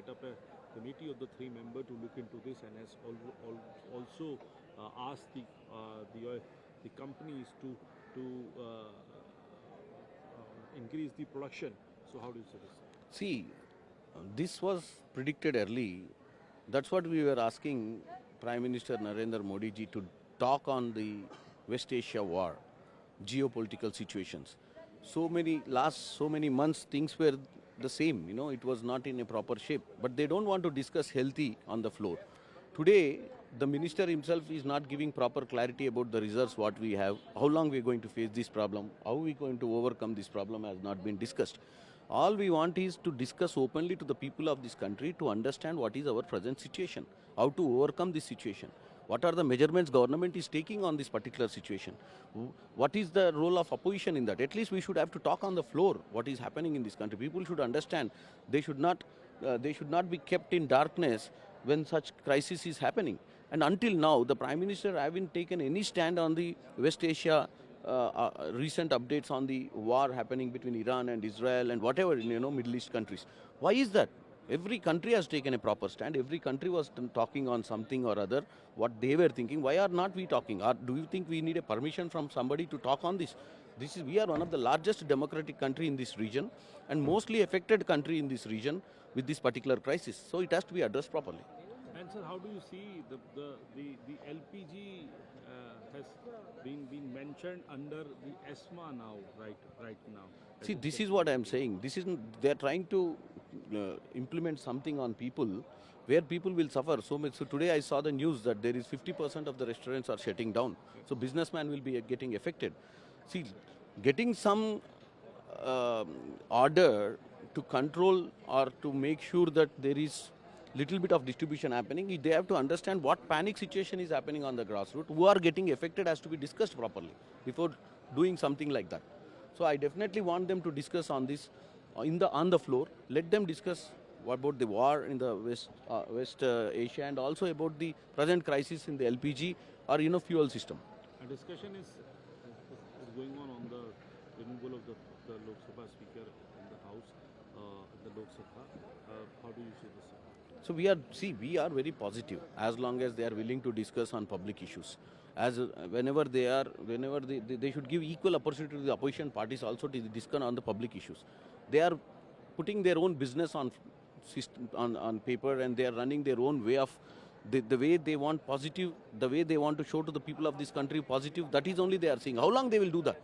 set up a committee of the 3-member to look into this, and has also asked the companies to increase the production. So how do you say this? See, this was predicted early. That's what we were asking Prime Minister Narendra Modi ji to talk on the West Asia war, geopolitical situations. So many months things were the same, it was not in a proper shape. But they don't want to discuss healthy on the floor. Today, the minister himself is not giving proper clarity about the reserves what we have, how long we are going to face this problem, how we are going to overcome this problem has not been discussed. All we want is to discuss openly to the people of this country to understand what is our present situation, how to overcome this situation, what are the measurements government is taking on this particular situation, what is the role of opposition in that. At least we should have to talk on the floor what is happening in this country. People should understand they should not be kept in darkness when such crisis is happening. And until now, the Prime Minister haven't taken any stand on the West Asia recent updates on the war happening between Iran and Israel and whatever, Middle East countries. Why is that? Every country has taken a proper stand. Every country was talking on something or other, what they were thinking. Why are not we talking? Or do you think we need a permission from somebody to talk on this? We are one of the largest democratic country in this region and mostly affected country in this region with this particular crisis. So it has to be addressed properly. And sir, how do you see the LPG has been mentioned under the ESMA now, right now? See, this is what I am saying. They are trying to implement something on people where people will suffer so much. So today I saw the news that there is 50% of the restaurants are shutting down. So businessmen will be getting affected. See, getting some order to control or to make sure that there is little bit of distribution happening, they have to understand what panic situation is happening on the grassroots. Who are getting affected has to be discussed properly before doing something like that. So I definitely want them to discuss on this on the floor. Let them discuss about the war in the West Asia and also about the present crisis in the LPG or fuel system. A discussion is going on the removal of the Lok Sabha Speaker in the House, the Lok Sabha. How do you see this? So we are very positive as long as they are willing to discuss on public issues. As whenever they should give equal opportunity to the opposition parties also to discuss on the public issues. They are putting their own business on paper and they are running their own way of the way they want positive, the way they want to show to the people of this country positive. That is only they are saying. How long they will do that?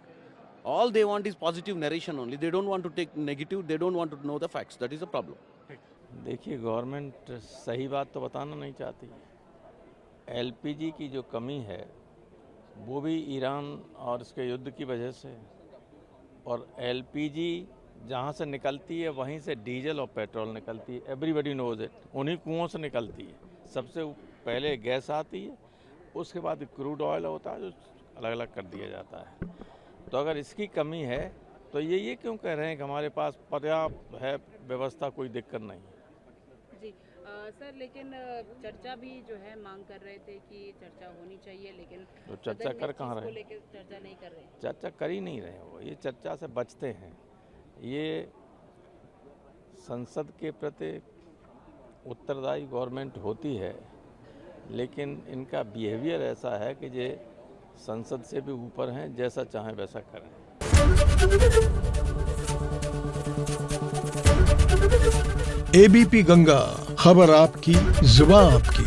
All they want is positive narration only. They don't want to take negative. They don't want to know the facts. That is the problem. देखिए, government सही बात तो बताना नहीं चाहती। LPG की जो कमी है वो भी ईरान और इसके युद्ध की वजह से, और एलपीजी जहाँ से निकलती है वहीं से डीजल और पेट्रोल निकलती है। एवरीबडी नोज इट, उन्हीं कुओं से निकलती है। सबसे पहले गैस आती है, उसके बाद क्रूड ऑयल होता है जो अलग अलग कर दिया जाता है। तो अगर इसकी कमी है तो ये क्यों कह रहे हैं कि हमारे पास पर्याप्त है व्यवस्था, कोई दिक्कत नहीं है। जी सर, लेकिन चर्चा भी जो है मांग कर रहे थे कि चर्चा होनी चाहिए, लेकिन तो चर्चा कर कहाँ रहे? चर्चा नहीं कर रहे, चर्चा कर ही नहीं रहे वो। ये चर्चा से बचते हैं। ये संसद के प्रति उत्तरदायी गवर्नमेंट होती है, लेकिन इनका बिहेवियर ऐसा है कि ये संसद से भी ऊपर हैं, जैसा चाहें वैसा करें। एबीपी गंगा, खबर आपकी, जुबान आपकी।